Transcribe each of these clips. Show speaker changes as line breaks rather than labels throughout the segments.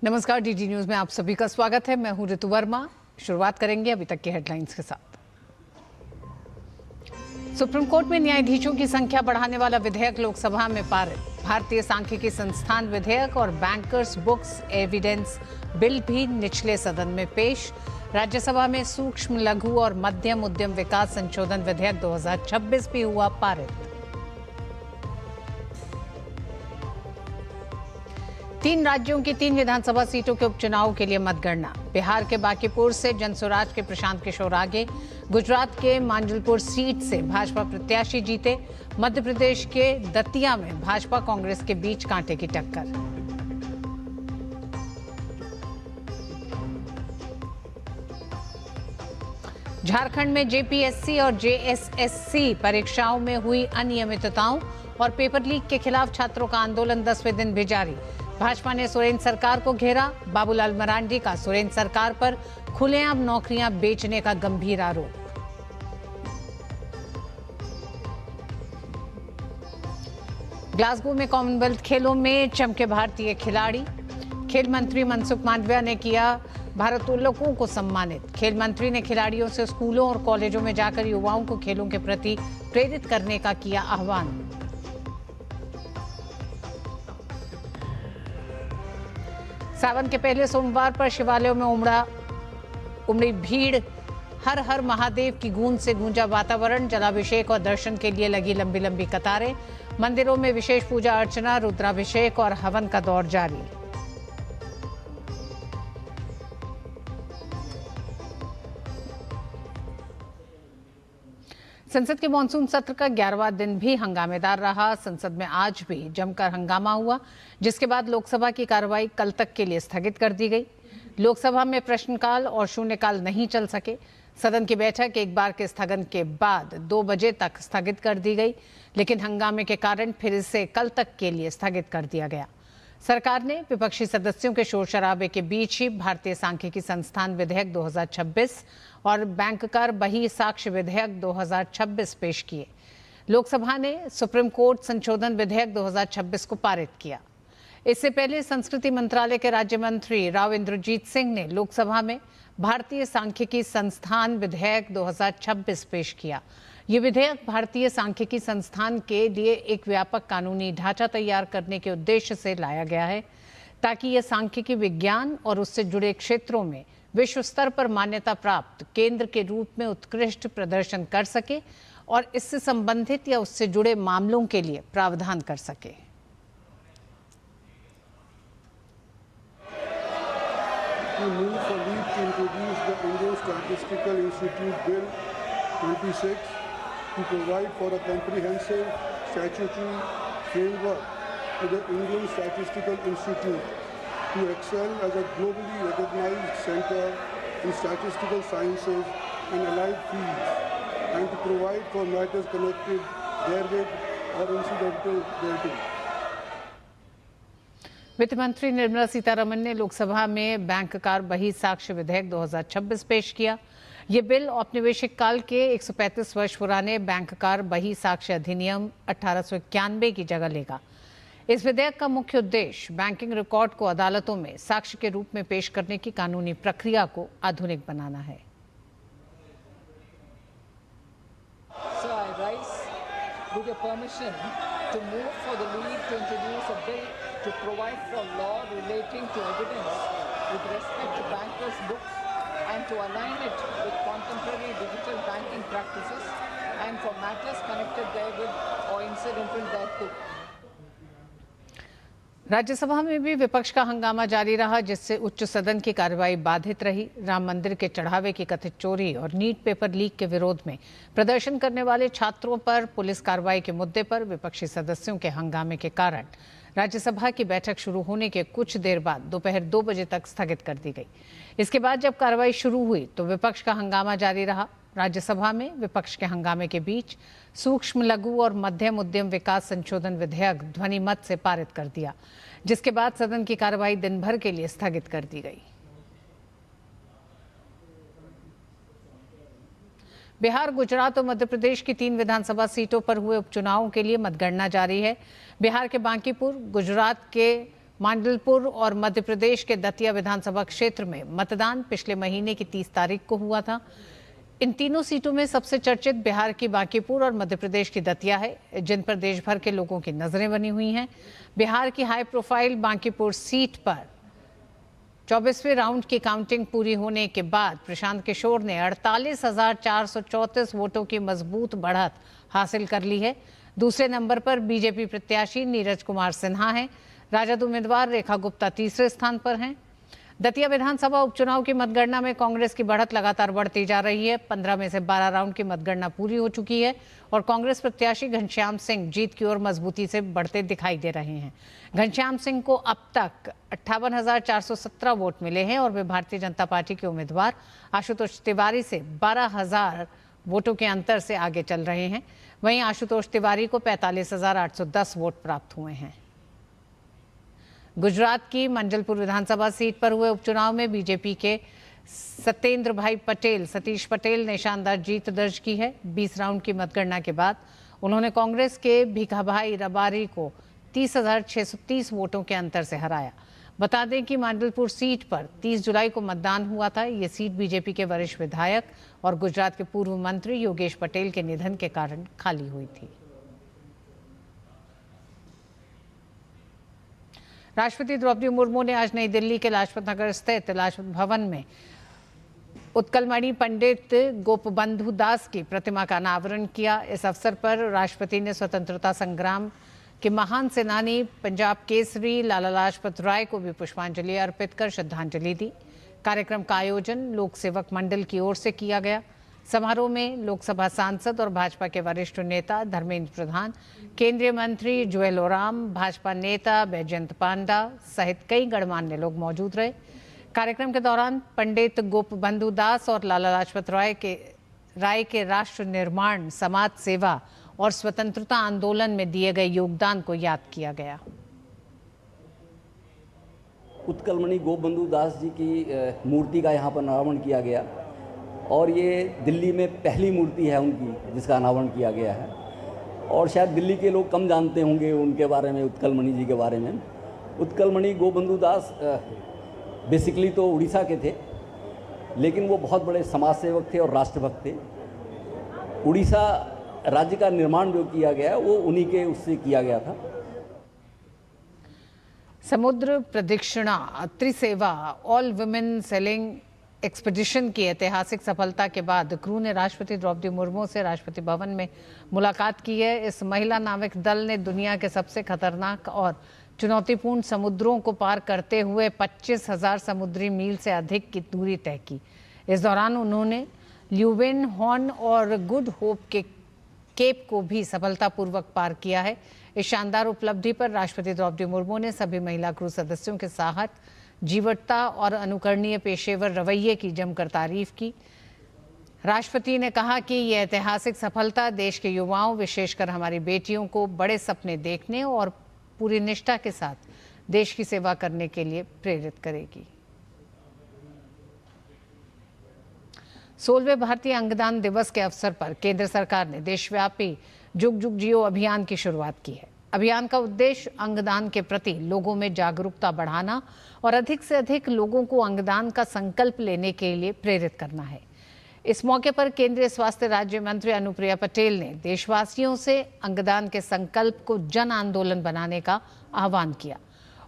नमस्कार, DD news में आप सभी का स्वागत है। मैं हूं ऋतु वर्मा। शुरुआत करेंगे अभी तक की हेडलाइंस के साथ। सुप्रीम कोर्ट में न्यायाधीशों की संख्या बढ़ाने वाला विधेयक लोकसभा में पारित। भारतीय सांख्यिकी संस्थान विधेयक और बैंकर्स बुक्स एविडेंस बिल भी निचले सदन में पेश। राज्यसभा में सूक्ष्म लघु और मध्यम उद्यम विकास संशोधन विधेयक 2026 भी हुआ पारित। 3 राज्यों की 3 विधानसभा सीटों के उपचुनाव के लिए मतगणना। बिहार के बांकीपुर से जनसुराज के प्रशांत किशोर आगे। गुजरात के मांजलपुर सीट से भाजपा प्रत्याशी जीते। मध्य प्रदेश के दतिया में भाजपा कांग्रेस के बीच कांटे की टक्कर। झारखंड में जेपीएससी और जेएसएससी परीक्षाओं में हुई अनियमितताओं और पेपर लीक के खिलाफ छात्रों का आंदोलन 10वें दिन भी जारी। भाजपा ने सुरेंद्र सरकार को घेरा। बाबूलाल मरांडी का सुरेंद्र सरकार पर खुलेआम नौकरियां बेचने का गंभीर आरोप। ग्लासगो में कॉमनवेल्थ खेलों में चमके भारतीय खिलाड़ी। खेल मंत्री मनसुख मांडविया ने किया भारोत्तोलकों को सम्मानित। खेल मंत्री ने खिलाड़ियों से स्कूलों और कॉलेजों में जाकर युवाओं को खेलों के प्रति प्रेरित करने का किया आह्वान। सावन के पहले सोमवार पर शिवालयों में उमड़ी भीड़। हर हर महादेव की गूंज से गूंजा वातावरण। जलाभिषेक और दर्शन के लिए लगी लंबी लंबी कतारें। मंदिरों में विशेष पूजा अर्चना, रुद्राभिषेक और हवन का दौर जारी। संसद के मानसून सत्र का 11वां दिन भी हंगामेदार रहा। संसद में आज भी जमकर हंगामा हुआ, जिसके बाद लोकसभा की कार्रवाई कल तक के लिए स्थगित कर दी गई। लोकसभा में प्रश्नकाल और शून्यकाल नहीं चल सके। सदन की बैठक एक बार के स्थगन के बाद 2 बजे तक स्थगित कर दी गई, लेकिन हंगामे के कारण फिर इसे कल तक के लिए स्थगित कर दिया गया। सरकार ने विपक्षी सदस्यों के शोर शराबे के बीच ही भारतीय सांख्यिकी संस्थान विधेयक 2026 और बैंककर बही साक्ष्य विधेयक 2026 पेश किए। लोकसभा ने सुप्रीम कोर्ट संशोधन विधेयक 2026 को पारित किया। इससे पहले संस्कृति मंत्रालय के राज्य मंत्री राव इंद्रजीत सिंह ने लोकसभा में भारतीय सांख्यिकी संस्थान विधेयक 2026 पेश किया। ये विधेयक भारतीय सांख्यिकी संस्थान के लिए एक व्यापक कानूनी ढांचा तैयार करने के उद्देश्य से लाया गया है, ताकि यह सांख्यिकी विज्ञान और उससे जुड़े क्षेत्रों में विश्व स्तर पर मान्यता प्राप्त केंद्र के रूप में उत्कृष्ट प्रदर्शन कर सके और इससे संबंधित या उससे जुड़े मामलों के लिए प्रावधान कर सके।
To provide for a comprehensive statutory framework to the Indian Statistical Institute to excel as a globally recognized center in statistical sciences and allied fields, and to provide for matters connected therewith or incidental thereto.
वित्त मंत्री निर्मला सीतारमण ने लोकसभा में बैंककार बही साक्ष्य विधेयक 2026 पेश किया। ये बिल औपनिवेशिक काल के 135 वर्ष पुराने बैंककार बही साक्ष्य अधिनियम 1891 की जगह लेगा। इस विधेयक का मुख्य उद्देश्य बैंकिंग रिकॉर्ड को अदालतों में साक्ष्य के रूप में पेश करने की कानूनी प्रक्रिया को आधुनिक बनाना है।
So I rise with your permission to move for the lead to introduce a bill to provide for law relating to evidence with respect to bankers' books and to align it with contemporary digital banking practices and for matters connected therewith or incidental thereto.
Rajya Sabha में भी विपक्ष का हंगामा जारी रहा, जिससे उच्च सदन की कार्रवाई बाधित रही। राम मंदिर के चढ़ावे की कथित चोरी और नीट पेपर लीक के विरोध में प्रदर्शन करने वाले छात्रों पर पुलिस कार्रवाई के मुद्दे पर विपक्षी सदस्यों के हंगामे के कारण राज्यसभा की बैठक शुरू होने के कुछ देर बाद दोपहर 2 बजे तक स्थगित कर दी गई। इसके बाद जब कार्रवाई शुरू हुई तो विपक्ष का हंगामा जारी रहा। राज्यसभा में विपक्ष के हंगामे के बीच सूक्ष्म लघु और मध्यम उद्यम विकास संशोधन विधेयक ध्वनि मत से पारित कर दिया, जिसके बाद सदन की कार्रवाई दिन भर के लिए स्थगित कर दी गई। बिहार, गुजरात और मध्य प्रदेश की 3 विधानसभा सीटों पर हुए उपचुनावों के लिए मतगणना जारी है। बिहार के बांकीपुर, गुजरात के मांडलपुर और मध्य प्रदेश के दतिया विधानसभा क्षेत्र में मतदान पिछले महीने की 30 तारीख को हुआ था। इन तीनों सीटों में सबसे चर्चित बिहार की बांकीपुर और मध्य प्रदेश की दतिया है, जिन पर देश भर के लोगों की नजरें बनी हुई हैं। बिहार की हाई प्रोफाइल बांकीपुर सीट पर 24वें राउंड की काउंटिंग पूरी होने के बाद प्रशांत किशोर ने 48,434 वोटों की मजबूत बढ़त हासिल कर ली है। दूसरे नंबर पर बीजेपी प्रत्याशी नीरज कुमार सिन्हा हैं। राजद उम्मीदवार रेखा गुप्ता तीसरे स्थान पर हैं। दतिया विधानसभा उपचुनाव की मतगणना में कांग्रेस की बढ़त लगातार बढ़ती जा रही है। 15 में से 12 राउंड की मतगणना पूरी हो चुकी है और कांग्रेस प्रत्याशी घनश्याम सिंह जीत की ओर मजबूती से बढ़ते दिखाई दे रहे हैं। घनश्याम सिंह को अब तक 58,417 वोट मिले हैं और वे भारतीय जनता पार्टी के उम्मीदवार आशुतोष तिवारी से 12,000 वोटों के अंतर से आगे चल रहे हैं। वहीं आशुतोष तिवारी को 45,810 वोट प्राप्त हुए हैं। गुजरात की मंडलपुर विधानसभा सीट पर हुए उपचुनाव में बीजेपी के सत्येंद्र भाई पटेल सतीश पटेल ने शानदार जीत दर्ज की है। 20 राउंड की मतगणना के बाद उन्होंने कांग्रेस के भीखाभाई रबारी को 30,630 वोटों के अंतर से हराया। बता दें कि मंडलपुर सीट पर 30 जुलाई को मतदान हुआ था। ये सीट बीजेपी के वरिष्ठ विधायक और गुजरात के पूर्व मंत्री योगेश पटेल के निधन के कारण खाली हुई थी। राष्ट्रपति द्रौपदी मुर्मू ने आज नई दिल्ली के लाजपत नगर स्थित लाजपत भवन में उत्कलमणि पंडित गोपबंधु दास की प्रतिमा का अनावरण किया। इस अवसर पर राष्ट्रपति ने स्वतंत्रता संग्राम के महान सेनानी पंजाब केसरी लाला लाजपत राय को भी पुष्पांजलि अर्पित कर श्रद्धांजलि दी। कार्यक्रम का आयोजन लोक सेवक मंडल की ओर से किया गया। समारोह में लोकसभा सांसद और भाजपा के वरिष्ठ नेता धर्मेंद्र प्रधान, केंद्रीय मंत्री जुएल ओराम, भाजपा नेता बैजयंत पांडा सहित कई गणमान्य लोग मौजूद रहे। कार्यक्रम के दौरान पंडित गोपबंधु दास और लाला लाजपत राय के राष्ट्र निर्माण, समाज सेवा और स्वतंत्रता आंदोलन में दिए गए योगदान को याद किया गया।
उत्कलमणि गोपबंधु दास जी की मूर्ति का यहाँ पर अनावरण किया गया और ये दिल्ली में पहली मूर्ति है उनकी जिसका अनावरण किया गया है। और शायद दिल्ली के लोग कम जानते होंगे उनके बारे में, उत्कलमणि जी के बारे में। उत्कलमणि गोपबंधु दास बेसिकली तो उड़ीसा के थे, लेकिन वो बहुत बड़े समाज सेवक थे और राष्ट्रभक्त थे। उड़ीसा राज्य का निर्माण जो किया गया वो उन्हीं के उससे किया गया था।
समुद्र प्रदक्षिणा त्रिसेवा ऑल वुमेन सेलिंग एक्सपीडिशन की ऐतिहासिक सफलता के बाद क्रू ने राष्ट्रपति द्रौपदी मुर्मू से राष्ट्रपति भवन में मुलाकात की है। इस महिला नाविक दल ने दुनिया के सबसे खतरनाक और चुनौतीपूर्ण समुद्रों को पार करते हुए 25,000 समुद्री मील से अधिक की दूरी तय की। इस दौरान उन्होंने ल्यूवेन हॉर्न और गुड होप के केप को भी सफलतापूर्वक पार किया है। इस शानदार उपलब्धि पर राष्ट्रपति द्रौपदी मुर्मू ने सभी महिला क्रू सदस्यों के साहस, जीवटता और अनुकरणीय पेशेवर रवैये की जमकर तारीफ की। राष्ट्रपति ने कहा कि यह ऐतिहासिक सफलता देश के युवाओं, विशेषकर हमारी बेटियों को बड़े सपने देखने और पूरी निष्ठा के साथ देश की सेवा करने के लिए प्रेरित करेगी। 16वें भारतीय अंगदान दिवस के अवसर पर केंद्र सरकार ने देशव्यापी जुग जुग जियो अभियान की शुरुआत की है। अभियान का उद्देश्य अंगदान के प्रति लोगों में जागरूकता बढ़ाना और अधिक से अधिक लोगों को अंगदान का संकल्प लेने के लिए प्रेरित करना है। इस मौके पर केंद्रीय स्वास्थ्य राज्य मंत्री अनुप्रिया पटेल ने देशवासियों से अंगदान के संकल्प को जन आंदोलन बनाने का आह्वान किया।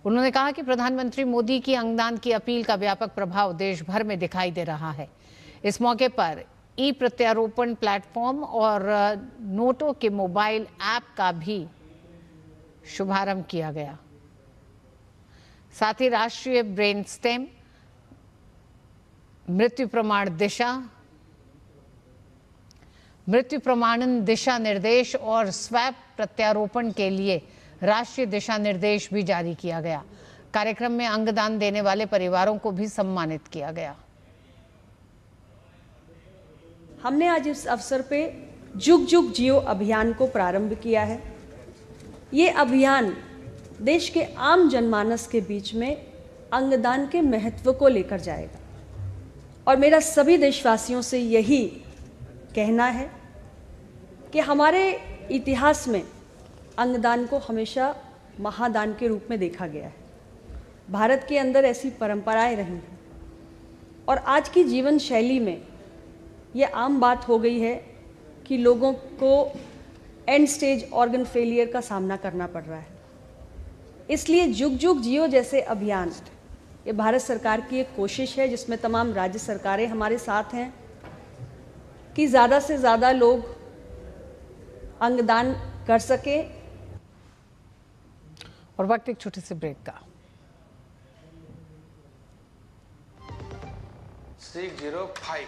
उन्होंने कहा कि प्रधानमंत्री मोदी की अंगदान की अपील का व्यापक प्रभाव देश भर में दिखाई दे रहा है। इस मौके पर ई प्रत्यारोपण प्लेटफॉर्म और नोटो के मोबाइल ऐप का भी शुभारंभ किया गया। साथ ही राष्ट्रीय ब्रेन स्टेम, मृत्यु प्रमाणन दिशा निर्देश और स्वैप प्रत्यारोपण के लिए राष्ट्रीय दिशा निर्देश भी जारी किया गया। कार्यक्रम में अंगदान देने वाले परिवारों को भी सम्मानित किया गया।
हमने आज इस अवसर पे जुग जुग जियो अभियान को प्रारंभ किया है। ये अभियान देश के आम जनमानस के बीच में अंगदान के महत्व को लेकर जाएगा और मेरा सभी देशवासियों से यही कहना है कि हमारे इतिहास में अंगदान को हमेशा महादान के रूप में देखा गया है। भारत के अंदर ऐसी परंपराएं रही हैं और आज की जीवन शैली में ये आम बात हो गई है कि लोगों को एंड स्टेज ऑर्गन फेलियर का सामना करना पड़ रहा है। इसलिए जुग जुग जियो जैसे अभियान ये भारत सरकार की एक कोशिश है जिसमें तमाम राज्य सरकारें हमारे साथ हैं कि ज़्यादा से ज़्यादा लोग अंगदान कर सकें।
और वक्त एक छोटे से ब्रेक का।
605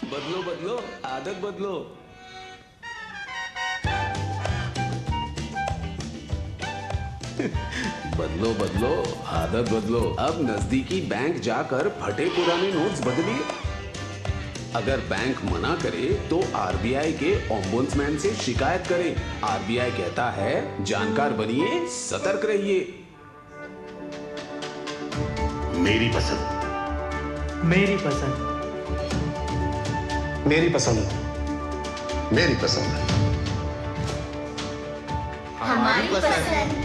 बदलो बदलो आदत बदलो। बदलो बदलो आदत बदलो। अब नजदीकी बैंक जाकर फटे पुराने नोट्स बदलिए। अगर बैंक मना करे तो आरबीआई के ओम्बुड्समैन से शिकायत करें। आरबीआई कहता है जानकार बनिए, सतर्क रहिए।
मेरी पसंद,
मेरी पसंद,
मेरी पसंद, मेरी पसंद,
हमारी पसंद,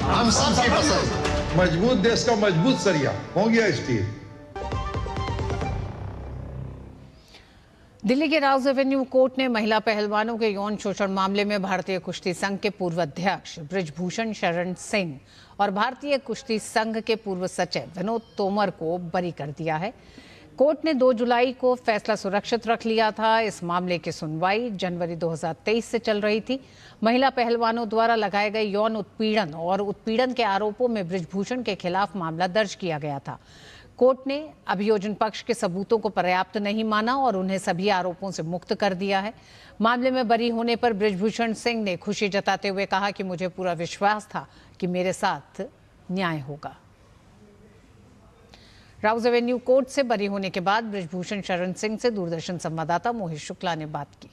हम सबकी पसंद।
मजबूत देश का मजबूत सरिया हो गया स्टील।
दिल्ली के राउज एवेन्यू कोर्ट ने महिला पहलवानों के यौन शोषण मामले में भारतीय कुश्ती संघ के पूर्व अध्यक्ष बृजभूषण शरण सिंह और भारतीय कुश्ती संघ के पूर्व सचिव विनोद तोमर को बरी कर दिया है। कोर्ट ने 2 जुलाई को फैसला सुरक्षित रख लिया था। इस मामले की सुनवाई जनवरी 2023 से चल रही थी। महिला पहलवानों द्वारा लगाए गए यौन उत्पीड़न और उत्पीड़न के आरोपों में बृजभूषण के खिलाफ मामला दर्ज किया गया था। कोर्ट ने अभियोजन पक्ष के सबूतों को पर्याप्त नहीं माना और उन्हें सभी आरोपों से मुक्त कर दिया है। मामले में बरी होने पर बृजभूषण सिंह ने खुशी जताते हुए कहा कि मुझे पूरा विश्वास था कि मेरे साथ न्याय होगा। राउज एवेन्यू कोर्ट से बरी होने के बाद बृजभूषण शरण सिंह से दूरदर्शन संवाददाता मोहित शुक्ला ने बात की।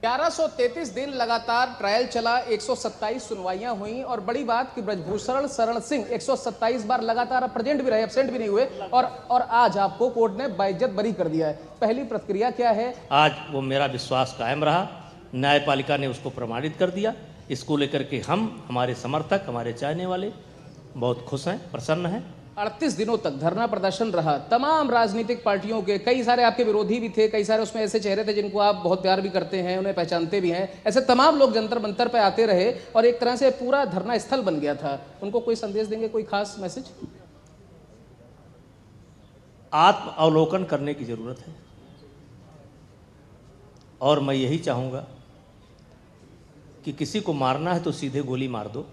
1133 दिन लगातार ट्रायल चला, 127 सुनवाइयां हुई और बड़ी बात कि बृजभूषण शरण सिंह 127 बार लगातार प्रेजेंट भी रहे, एब्सेंट भी नहीं हुए और आज आपको कोर्ट ने बाइज्जत बरी कर दिया है। पहली प्रतिक्रिया क्या है?
आज वो मेरा विश्वास कायम रहा, न्यायपालिका ने उसको प्रमाणित कर दिया। इसको लेकर के हमारे समर्थक, हमारे चाहने वाले बहुत खुश हैं, प्रसन्न हैं।
38 दिनों तक धरना प्रदर्शन रहा। तमाम राजनीतिक पार्टियों के कई सारे आपके विरोधी भी थे, कई सारे उसमें ऐसे चेहरे थे जिनको आप बहुत प्यार भी करते हैं, उन्हें पहचानते भी हैं। ऐसे तमाम लोग जंतर मंतर पे आते रहे और एक तरह से पूरा धरना स्थल बन गया था। उनको कोई संदेश देंगे, कोई खास मैसेज?
आत्म अवलोकन करने की जरूरत है और मैं यही चाहूंगा कि किसी को मारना है तो सीधे गोली मार दो,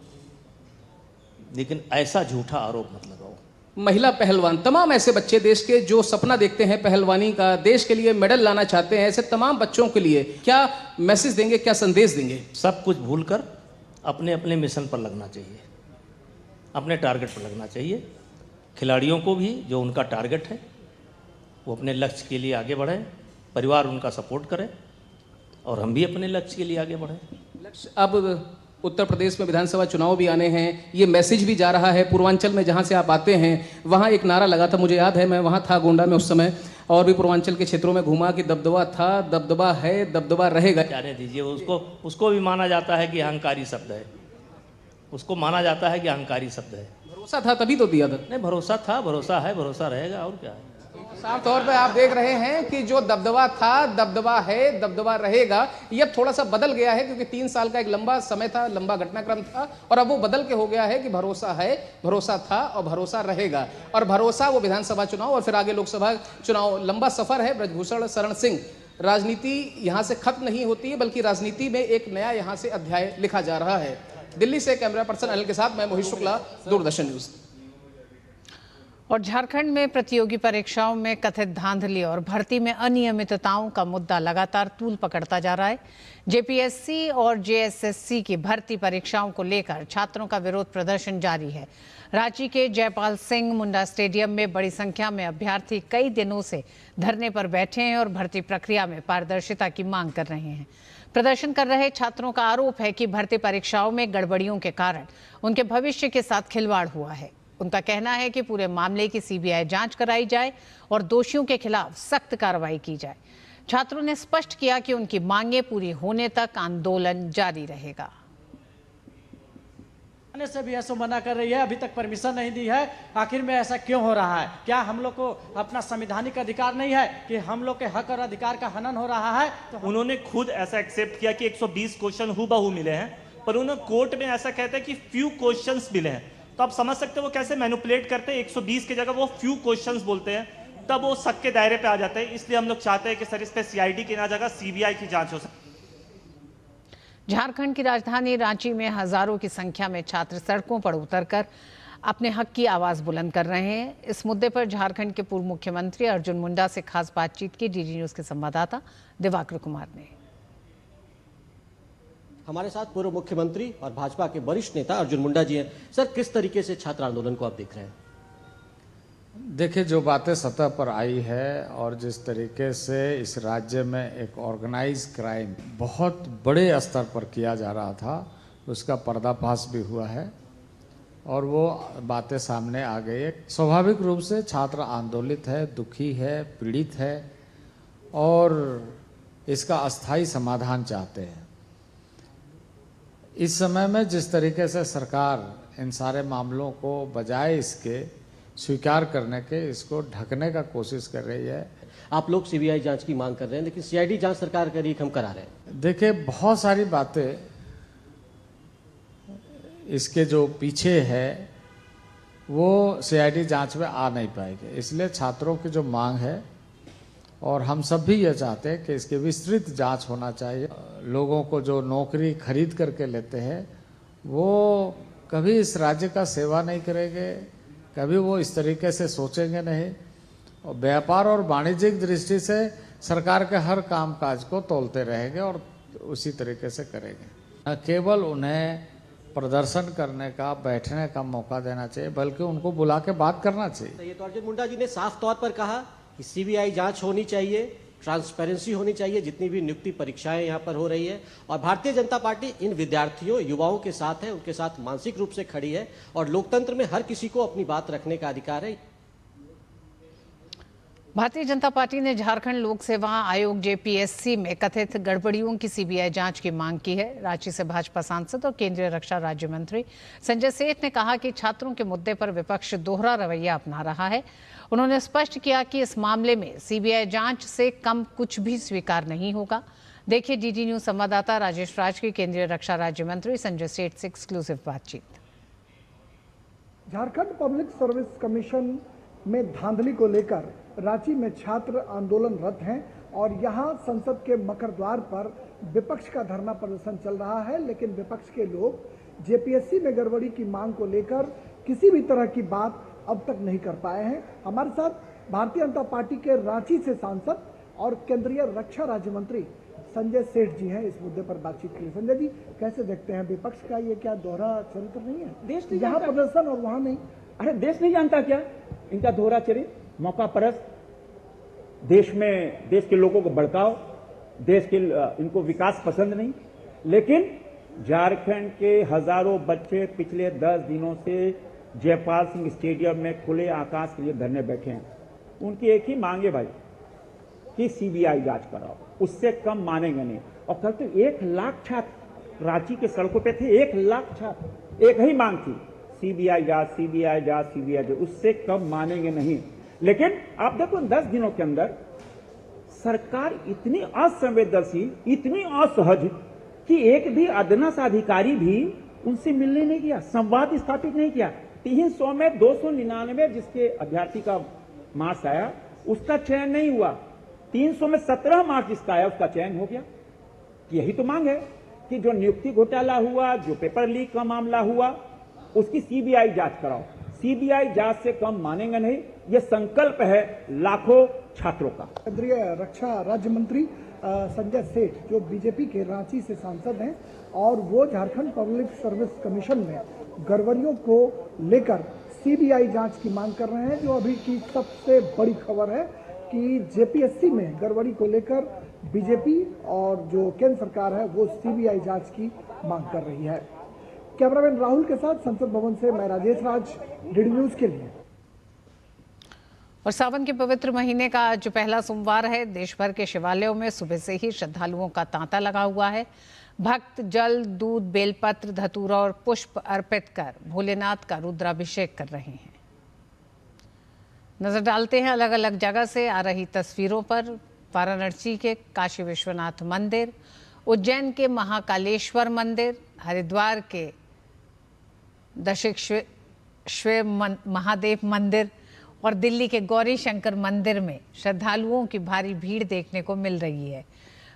लेकिन ऐसा झूठा आरोप मत लगाओ।
महिला पहलवान, तमाम ऐसे बच्चे देश के जो सपना देखते हैं पहलवानी का, देश के लिए मेडल लाना चाहते हैं, ऐसे तमाम बच्चों के लिए क्या मैसेज देंगे, क्या संदेश देंगे?
सब कुछ भूलकर अपने अपने मिशन पर लगना चाहिए, अपने टारगेट पर लगना चाहिए। खिलाड़ियों को भी जो उनका टारगेट है वो अपने लक्ष्य के लिए आगे बढ़े, परिवार उनका सपोर्ट करे और हम भी अपने लक्ष्य के लिए आगे बढ़े।
लक्ष्य, अब उत्तर प्रदेश में विधानसभा चुनाव भी आने हैं, ये मैसेज भी जा रहा है। पूर्वांचल में जहाँ से आप आते हैं वहाँ एक नारा लगा था, मुझे याद है, मैं वहाँ था गोंडा में उस समय, और भी पूर्वांचल के क्षेत्रों में घूमा कि दबदबा था, दबदबा है, दबदबा रहेगा।
जाने दीजिए, उसको भी माना जाता है कि अहंकारी शब्द है, उसको माना जाता है कि अहंकारी शब्द है।
भरोसा था तभी तो दिया था।
नहीं, भरोसा था, भरोसा है, भरोसा रहेगा, और क्या है।
साफ तौर पे आप देख रहे हैं कि जो दबदबा था, दबदबा है, दबदबा रहेगा। ये अब थोड़ा सा बदल गया है क्योंकि 3 साल का एक लंबा समय था, लंबा घटनाक्रम था और अब वो बदल के हो गया है कि भरोसा है, भरोसा था और भरोसा रहेगा। और भरोसा वो विधानसभा चुनाव और फिर आगे लोकसभा चुनाव, लंबा सफर है। बृजभूषण शरण सिंह, राजनीति यहाँ से खत्म नहीं होती है बल्कि राजनीति में एक नया यहाँ से अध्याय लिखा जा रहा है। दिल्ली से कैमरा पर्सन अनिल के साथ मैं मोहित शुक्ला, दूरदर्शन न्यूज।
और झारखंड में प्रतियोगी परीक्षाओं में कथित धांधली और भर्ती में अनियमितताओं का मुद्दा लगातार तूल पकड़ता जा रहा है। जेपीएससी और जेएसएससी की भर्ती परीक्षाओं को लेकर छात्रों का विरोध प्रदर्शन जारी है। रांची के जयपाल सिंह मुंडा स्टेडियम में बड़ी संख्या में अभ्यर्थी कई दिनों से धरने पर बैठे हैं और भर्ती प्रक्रिया में पारदर्शिता की मांग कर रहे हैं। प्रदर्शन कर रहे छात्रों का आरोप है कि भर्ती परीक्षाओं में गड़बड़ियों के कारण उनके भविष्य के साथ खिलवाड़ हुआ है। उनका कहना है कि पूरे मामले की सीबीआई जांच कराई जाए और दोषियों के खिलाफ सख्त कार्रवाई की जाए। छात्रों ने स्पष्ट किया कि उनकी मांगें पूरी होने तक आंदोलन जारी रहेगा।
से भी ऐसा मना कर रही है, अभी तक परमिशन नहीं दी है। आखिर में ऐसा क्यों हो रहा है? क्या हम लोग को अपना संवैधानिक अधिकार नहीं है कि हम लोग के हक और अधिकार का हनन हो रहा है?
तो उन्होंने खुद ऐसा एक्सेप्ट किया कि 120 क्वेश्चन हूबहू मिले हैं, पर उन्होंने कोर्ट में ऐसा कहते हैं कि फ्यू क्वेश्चंस मिले हैं। तो आप समझ सकते हैं वो कैसे मैनिपुलेट करते हैं। 120 की जगह वो फ्यू क्वेश्चंस बोलते हैं, तब वो शक के दायरे पे आ जाते हैं। इसलिए हम लोग चाहते हैं कि सर इस पे सीआईडी की ना जगह सीबीआई की जांच हो सके।
झारखंड की राजधानी रांची में हजारों की संख्या में छात्र सड़कों पर उतरकर अपने हक की आवाज बुलंद कर रहे हैं। इस मुद्दे पर झारखंड के पूर्व मुख्यमंत्री अर्जुन मुंडा से खास बातचीत की डीडी न्यूज के संवाददाता दिवाकर कुमार ने।
हमारे साथ पूर्व मुख्यमंत्री और भाजपा के वरिष्ठ नेता अर्जुन मुंडा जी हैं। सर, किस तरीके से छात्र आंदोलन को आप देख रहे हैं?
देखिए, जो बातें सतह पर आई है और जिस तरीके से इस राज्य में एक ऑर्गेनाइज क्राइम बहुत बड़े स्तर पर किया जा रहा था, उसका पर्दाफाश भी हुआ है और वो बातें सामने आ गई है। स्वाभाविक रूप से छात्र आंदोलित है, दुखी है, पीड़ित है और इसका अस्थायी समाधान चाहते हैं। इस समय में जिस तरीके से सरकार इन सारे मामलों को बजाय इसके स्वीकार करने के, इसको ढकने का कोशिश कर रही है।
आप लोग सीबीआई जांच की मांग कर रहे हैं, लेकिन सीआईडी जांच सरकार कर रही है, हम करा रहे हैं।
देखिए, बहुत सारी बातें इसके जो पीछे है वो सीआईडी जांच में आ नहीं पाएगी। इसलिए छात्रों की जो मांग है और हम सब भी ये चाहते हैं कि इसकी विस्तृत जांच होना चाहिए। लोगों को जो नौकरी खरीद करके लेते हैं वो कभी इस राज्य का सेवा नहीं करेंगे, कभी वो इस तरीके से सोचेंगे नहीं और व्यापार और वाणिज्यिक दृष्टि से सरकार के हर काम काज को तोलते रहेंगे और उसी तरीके से करेंगे। न केवल उन्हें प्रदर्शन करने का, बैठने का मौका देना चाहिए, बल्कि उनको बुला के बात करना चाहिए।
ये तो अर्जुन मुंडा जी ने साफ तौर पर कहा कि सीबीआई जांच होनी चाहिए, ट्रांसपेरेंसी होनी चाहिए जितनी भी नियुक्ति परीक्षाएं यहाँ पर हो रही है। और भारतीय जनता पार्टी इन विद्यार्थियों, युवाओं के साथ है, उनके साथ मानसिक रूप से खड़ी है और लोकतंत्र में हर किसी को अपनी बात रखने का अधिकार है।
भारतीय जनता पार्टी ने झारखंड लोक सेवा आयोग जेपीएससी में कथित गड़बड़ियों की सीबीआई जांच की मांग की है। रांची से भाजपा सांसद और केंद्रीय रक्षा राज्य मंत्री संजय सेठ ने कहा कि छात्रों के मुद्दे पर विपक्ष दोहरा रवैया अपना रहा है। उन्होंने स्पष्ट किया कि इस मामले में सीबीआई जांच से कम कुछ भी स्वीकार नहीं होगा। देखिए डीडी न्यूज संवाददाता राजेश राज की केंद्रीय रक्षा राज्य मंत्री संजय सेठ से एक्सक्लूसिव बातचीत।
झारखंड पब्लिक सर्विस कमीशन में धांधली को लेकर रांची में छात्र आंदोलनरत हैं और यहां संसद के मकर द्वार पर विपक्ष का धरना प्रदर्शन चल रहा है। लेकिन विपक्ष के लोग जेपीएससी में गड़बड़ी की मांग को लेकर किसी भी तरह की बात अब तक नहीं कर पाए हैं। हमारे साथ भारतीय जनता पार्टी के रांची से सांसद और केंद्रीय रक्षा राज्य मंत्री संजय सेठ जी हैं इस मुद्दे पर बातचीत के लिए। संजय जी, कैसे देखते हैं विपक्ष का ये क्या दोहरा चरित्र नहीं है?
देश
यहाँ प्रदर्शन और वहाँ नहीं।
अरे देश नहीं जानता क्या इनका दोहरा चरित्र? मौका परस्त, देश में देश के लोगों को भड़काओ, देश के इनको विकास पसंद नहीं। लेकिन झारखंड के हजारों बच्चे पिछले 10 दिनों से जयपाल सिंह स्टेडियम में खुले आकाश के लिए धरने बैठे हैं। उनकी एक ही मांग है भाई कि सीबीआई जांच कराओ, उससे कम मानेंगे नहीं। और कल तो 1 लाख छात्र रांची के सड़कों पे थे, 1 लाख छात्र, एक ही मांग थी, सीबीआई जांच, सीबीआई जांच, सीबीआई जांच, उससे कम मानेंगे नहीं। लेकिन आप देखो 10 दिनों के अंदर सरकार इतनी असंवेदनशील, इतनी असहज कि एक भी अदना सा अधिकारी भी उनसे मिलने नहीं गया, संवाद स्थापित नहीं किया। 300 में 299 जिसके अभ्यर्थी का मार्क्स आया उसका चयन नहीं हुआ, 300 में 17 मार्क्स जिसका आया उसका चयन हो गया। यही तो मांग है कि जो नियुक्ति घोटाला हुआ, जो पेपर लीक का मामला हुआ, उसकी सीबीआई जांच कराओ। सीबीआई जांच से कम मानेंगे नहीं, यह संकल्प है लाखों छात्रों का।
केंद्रीय रक्षा राज्य मंत्री संजय सेठ जो बीजेपी के रांची से सांसद हैं और वो झारखंड पब्लिक सर्विस कमीशन में गड़बड़ियों को लेकर सीबीआई जांच की मांग कर रहे हैं। जो अभी की सबसे बड़ी खबर है कि जेपीएससी में गड़बड़ी को लेकर बीजेपी और जो केंद्र सरकार है वो सीबीआई जांच की मांग कर रही है। कैमरामैन राहुल के साथ संसद भवन से मैं राजेश राज, डीडी न्यूज के लिए।
और सावन के पवित्र महीने का आज पहला सोमवार है। देश भर के शिवालयों में सुबह से ही श्रद्धालुओं का तांता लगा हुआ है। भक्त जल, दूध, बेलपत्र, धतूरा और पुष्प अर्पित कर भोलेनाथ का रुद्राभिषेक कर रहे हैं। नजर डालते हैं अलग अलग जगह से आ रही तस्वीरों पर। वाराणसी के काशी विश्वनाथ मंदिर, उज्जैन के महाकालेश्वर मंदिर, हरिद्वार के दक्षिणेश्वर महादेव मंदिर और दिल्ली के गौरी शंकर मंदिर में श्रद्धालुओं की भारी भीड़ देखने को मिल रही है।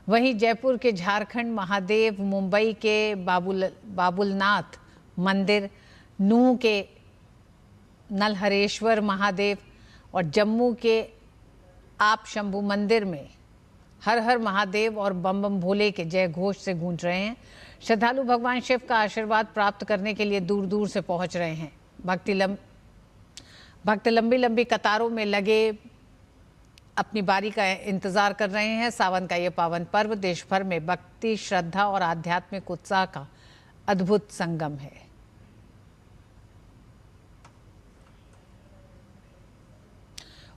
वहीं जयपुर के झारखंड महादेव, मुंबई के बाबुलनाथ मंदिर, नूह के नलहरेश्वर महादेव और जम्मू के आप शंभू मंदिर में हर हर महादेव और बम बम भोले के जय घोष से गूंज रहे हैं। श्रद्धालु भगवान शिव का आशीर्वाद प्राप्त करने के लिए दूर दूर से पहुंच रहे हैं। भक्त लंबी लंबी कतारों में लगे अपनी बारी का इंतजार कर रहे हैं। सावन का ये पावन पर्व देश भर में भक्ति, श्रद्धा और आध्यात्मिक उत्साह का अद्भुत संगम है।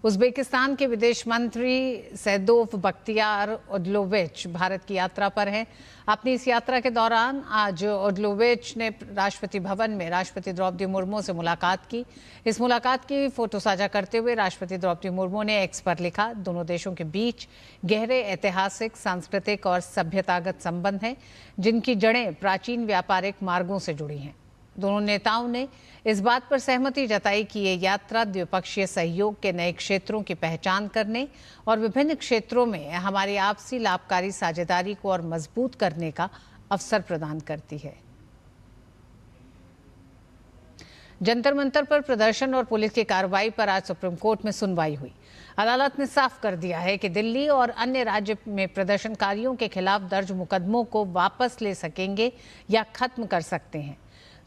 उज्बेकिस्तान के विदेश मंत्री सैदोव बख्तियार ओदलोविच भारत की यात्रा पर हैं। अपनी इस यात्रा के दौरान आज ओदलोविच ने राष्ट्रपति भवन में राष्ट्रपति द्रौपदी मुर्मू से मुलाकात की। इस मुलाकात की फोटो साझा करते हुए राष्ट्रपति द्रौपदी मुर्मू ने एक्स पर लिखा, दोनों देशों के बीच गहरे ऐतिहासिक, सांस्कृतिक और सभ्यतागत संबंध हैं, जिनकी जड़ें प्राचीन व्यापारिक मार्गों से जुड़ी हैं। दोनों नेताओं ने इस बात पर सहमति जताई कि ये यात्रा द्विपक्षीय सहयोग के नए क्षेत्रों की पहचान करने और विभिन्न क्षेत्रों में हमारी आपसी लाभकारी साझेदारी को और मजबूत करने का अवसर प्रदान करती है। जंतर मंतर पर प्रदर्शन और पुलिस की कार्रवाई पर आज सुप्रीम कोर्ट में सुनवाई हुई। अदालत ने साफ कर दिया है कि दिल्ली और अन्य राज्य में प्रदर्शनकारियों के खिलाफ दर्ज मुकदमों को वापस ले सकेंगे या खत्म कर सकते हैं।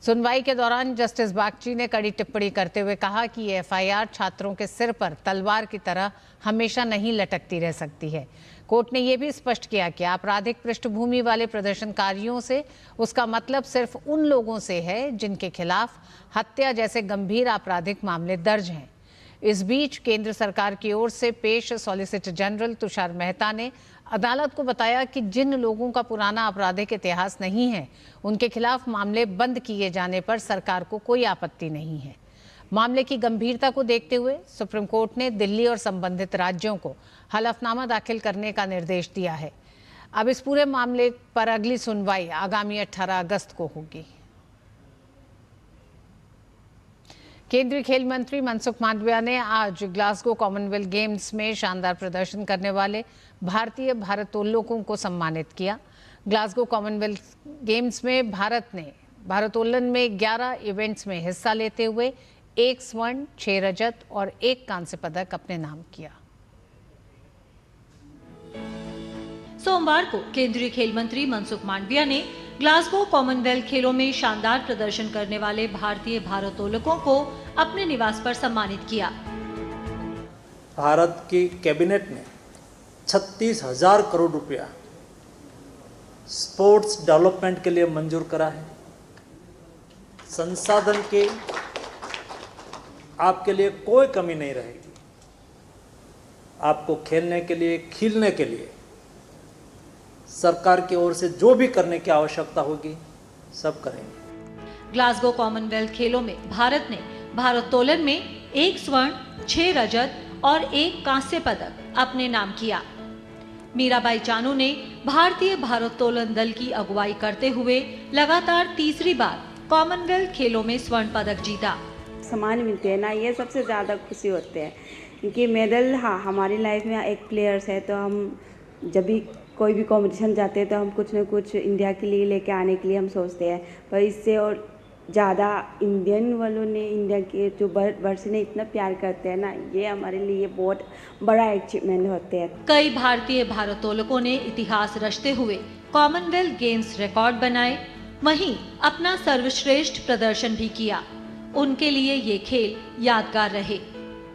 सुनवाई के दौरान जस्टिस बागची ने कड़ी टिप्पणी करते हुए कहा कि ये एफआईआर छात्रों के सिर पर तलवार की तरह हमेशा नहीं लटकती रह सकती है। कोर्ट ने यह भी स्पष्ट किया कि आपराधिक पृष्ठभूमि वाले प्रदर्शनकारियों से उसका मतलब सिर्फ उन लोगों से है जिनके खिलाफ हत्या जैसे गंभीर आपराधिक मामले दर्ज हैं। इस बीच केंद्र सरकार की ओर से पेश सॉलिसिटर जनरल तुषार मेहता ने अदालत को बताया कि जिन लोगों का पुराना आपराधिक इतिहास नहीं है, उनके खिलाफ मामले बंद किए जाने पर सरकार को कोई आपत्ति नहीं है। मामले की गंभीरता को देखते हुए सुप्रीम कोर्ट ने दिल्ली और संबंधित राज्यों को हलफनामा दाखिल करने का निर्देश दिया है। अब इस पूरे मामले पर अगली सुनवाई आगामी 18 अगस्त को होगी। केंद्रीय खेल मंत्री मनसुख मांडविया ने आज ग्लासगो कॉमनवेल्थ गेम्स में शानदार प्रदर्शन करने वाले भारतीय भारोत्तोलकों को सम्मानित किया। ग्लासगो कॉमनवेल्थ गेम्स में भारत ने भारोत्तोलन में 11 इवेंट्स में हिस्सा लेते हुए 1 स्वर्ण, 6 रजत और 1 कांस्य पदक अपने नाम किया।
सोमवार को केंद्रीय खेल मंत्री मनसुख मांडविया ने ग्लासगो कॉमनवेल्थ खेलों में शानदार प्रदर्शन करने वाले भारतीय भारोत्तोलकों को अपने निवास पर सम्मानित किया।
भारत की कैबिनेट ने 36,000 करोड़ रुपया स्पोर्ट्स डेवलपमेंट के लिए मंजूर करा है। संसाधन के आपके लिए कोई कमी नहीं रहेगी। आपको खेलने के लिए, खिलने के लिए सरकार की ओर से जो भी करने की आवश्यकता होगी सब करेंगे।
ग्लासगो कॉमनवेल्थ खेलों में भारत ने भारोत्तोलन में 1 स्वर्ण, 6 रजत और 1 कांस्य पदक अपने नाम किया। मीराबाई चानू ने भारतीय भारोत्तोलन दल की अगुवाई करते हुए लगातार तीसरी बार कॉमनवेल्थ खेलों में स्वर्ण पदक जीता।
सम्मान मिलते हैं ना, ये सबसे ज़्यादा खुशी होते हैं क्योंकि मेडल, हाँ, हमारी लाइफ में एक प्लेयर्स है तो हम जब भी कोई भी कंपटीशन जाते हैं तो हम कुछ न कुछ इंडिया के लिए लेके आने के लिए हम सोचते हैं। पर इससे और ज़्यादा इंडियन वालों ने, इंडिया के जो वर्ष ने इतना प्यार करते हैं ना, ये हमारे लिए बहुत बड़ा अचीवमेंट होते हैं।
कई भारतीय भारोत्तोलकों ने इतिहास रचते हुए कॉमनवेल्थ गेम्स रिकॉर्ड बनाए, वहीं अपना सर्वश्रेष्ठ प्रदर्शन भी किया। उनके लिए ये खेल यादगार रहे।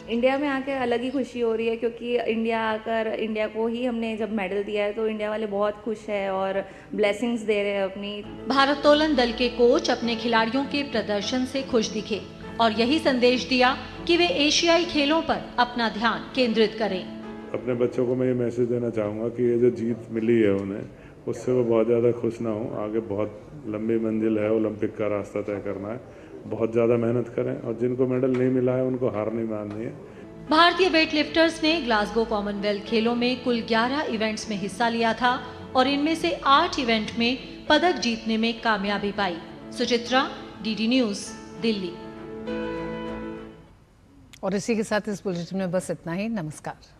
इंडिया में आकर अलग ही खुशी हो रही है क्योंकि इंडिया आकर, इंडिया को ही हमने जब मेडल दिया है तो इंडिया वाले बहुत खुश है और ब्लेसिंग्स दे रहे हैं अपनी।
भारोत्तोलन दल के कोच अपने खिलाड़ियों के प्रदर्शन से खुश दिखे। और यही संदेश दिया कि वे एशियाई खेलों पर अपना ध्यान केंद्रित करें।
अपने बच्चों को मैं ये मैसेज देना चाहूँगा कि ये जो जीत मिली है उन्हें, उससे वो बहुत ज़्यादा खुश ना हो। आगे बहुत लंबी मंजिल है, ओलंपिक का रास्ता तय करना है, बहुत ज़्यादा मेहनत करें और जिनको मेडल नहीं मिला है उनको हार नहीं माननी है।
भारतीय वेटलिफ्टर्स ने ग्लासगो कॉमनवेल्थ खेलों में कुल 11 इवेंट्स में हिस्सा लिया था और इनमें से 8 इवेंट में पदक जीतने में कामयाबी पाई। Suchitra, DD news, Delhi.
और इसी के साथ इस बुलेटिन में बस इतना ही। नमस्कार।